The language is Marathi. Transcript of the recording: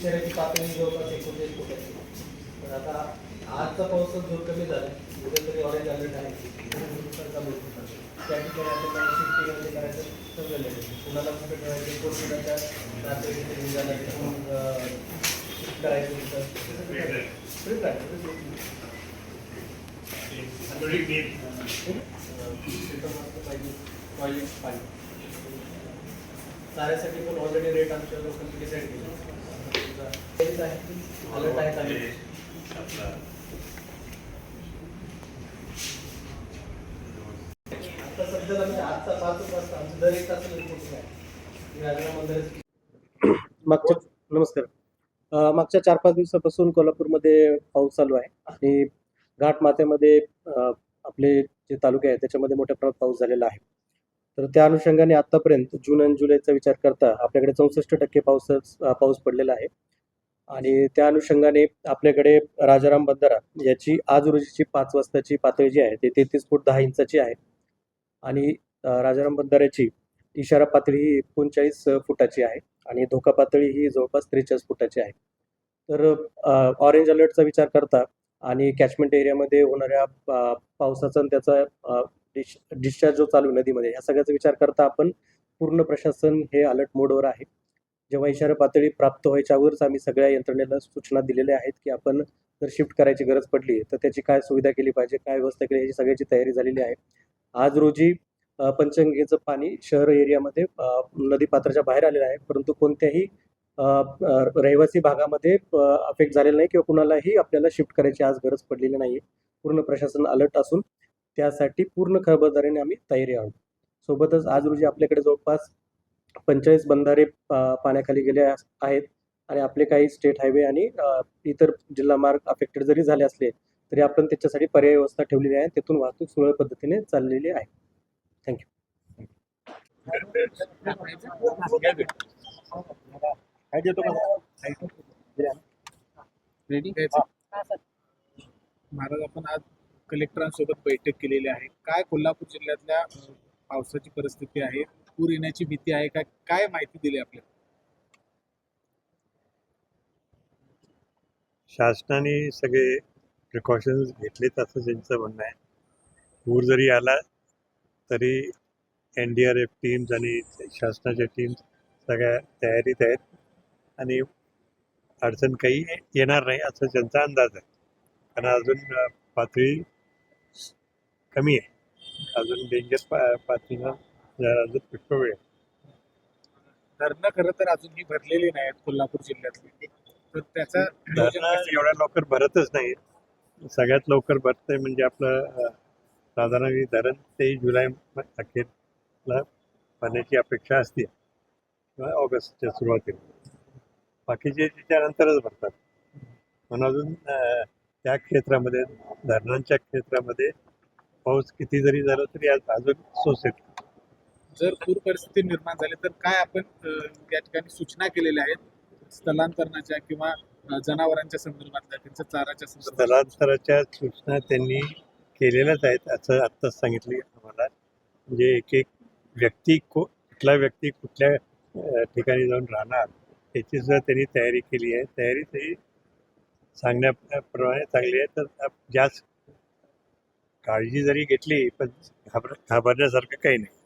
शहराची पातळी जवळपास 39 फूट आहे. तर आता आजचा पाऊस जोर कमी झाला, उद्या तरी ऑरेंज अलर्ट आहे. चालू आहे. त्या ठिकाणी आपण काही शिफ्टिंग वगैरे करायचं ठरलेलं आहे. कुणाला कुठे ठेवायचे, कोणत्या रात्री तिथे निघाला शिफ्ट करायचं चाऱ्यासाठी पण ऑलरेडी रेट आमच्या लोकांनी डिसाईड केले अलर्ट आहे. आता सध्या आजचा 5 वाजता आमचं दर एक तास मागच्या नमस्कार. मागच्या 4-5 दिवसापासून कोल्हापूरमध्ये पाऊस चालू आहे आणि घाटमाथ्यामध्ये आपले जे तालुके आहेत त्याच्यामध्ये मोठ्या प्रमाणात पाऊस झालेला आहे. तर त्या अनुषंगाने आतापर्यंत जून आणि जुलैचा विचार करता आपल्याकडे 64% पाऊस पडलेला आहे आणि त्या अनुषंगाने आपल्याकडे राजाराम बंधारा याची आज रोजीची 5 वाजताची पातळी जी आहे ते 33 फूट 10 इंचाची आहे आणि राजाराम बंधाऱ्याची इशारा पातळी ही 39 फुटाची आहे आणि धोका पातळी ही जवळपास 43 फुटाची आहे. तर ऑरेंज अलर्टचा विचार करता आणि कॅचमेंट एरियामध्ये होणाऱ्या पावसाचा आणि त्याचा डिस्चार्ज जो चालू नदीमध्ये ह्या सगळ्याचा विचार करता आपण पूर्ण प्रशासन हे अलर्ट मोडवर आहे. जेव्हा इशारा पातळी प्राप्त व्हायच्या अगोदरच आम्ही सगळ्या यंत्रणेला सूचना दिलेल्या आहेत की आपण जर शिफ्ट करायची गरज पडली तर त्याची काय सुविधा केली पाहिजे, काय व्यवस्था केली याची सगळ्याची तयारी झालेली आहे. आज रोजी पंचगंगेचं पाणी शहर एरियामध्ये नदीपात्राच्या बाहेर आलेलं आहे, परंतु कोणत्याही रहिवासी भागामध्ये अफेक्ट झालेलं नाही किंवा कुणालाही आपल्याला शिफ्ट करायची आज गरज पडलेली नाही. पूर्ण प्रशासन अलर्ट असून त्यासाठी पूर्ण खबरदारीने आम्ही तयारी आहोत. सोबतच आज रोजी आपल्याकडे जवळपास 45 बंधारे पाण्याखाली गेले आहेत आणि आपले काही स्टेट हायवे आणि इतर जिल्हा मार्ग अफेक्टेड जरी झाले असले तरी आपण त्याच्यासाठी पर्यायी व्यवस्था ठेवलेली आहे. तिथून वाहतूक सुरळीत पद्धतीने चाललेली आहे. थँक्यू. महाराज, आपण आज कलेक्टरांसोबत बैठक केलेली आहे. काय कोल्हापूर जिल्ह्यातल्या पावसाची परिस्थिती आहे, पूर येण्याची भीती आहे का, काय माहिती दिली आपल्याला? शासनाने सगळे प्रिकॉशन्स घेतलेत असं त्यांचं म्हणणं आहे. पूर जरी आला तरी NDRF टीम्स आणि शासनाच्या टीम्स सगळ्या तयारीत आहेत आणि अडचण काही येणार नाही असं त्यांचा अंदाज आहे. कारण अजून पातळी कमी आहे, अजून डेंजर पातळीला अजून पुष्कळ वेळ आहे. धरणं खरं तर अजूनही भरलेली नाहीत कोल्हापूर जिल्ह्यातली, तर त्याचा एवढ्या लवकर भरतच नाही. सगळ्यात लवकर भरतंय म्हणजे आपलं साधारण धरण 23 जुलै अखेरला भरण्याची अपेक्षा असते किंवा ऑगस्टच्या सुरुवातीला. बाकीचे त्याच्यानंतरच भरतात. म्हणून अजून त्या क्षेत्रामध्ये धरणांच्या क्षेत्रामध्ये पाऊस किती जरी झाला तरी अजून सोसेल. जर पूर परिस्थिती निर्माण झाली तर काय आपण या ठिकाणी सूचना केलेल्या आहेत स्थलांतरणाच्या किंवा जनावरांच्या संदर्भातल्या, त्यांच्या चाराच्या संदर्भात? स्थलांतराच्या सूचना त्यांनी केलेल्याच आहेत असं आत्ताच सांगितले आम्हाला. म्हणजे एक व्यक्ती कुठला व्यक्ती कुठल्या ठिकाणी जाऊन राहणार याची सुद्धा त्यांनी तयारी केली आहे. तयारी तरी सांगण्याप्रमाणे चांगली आहे. तर जास्त काळजी जरी घेतली पण घाबरण्यासारखं काही नाही.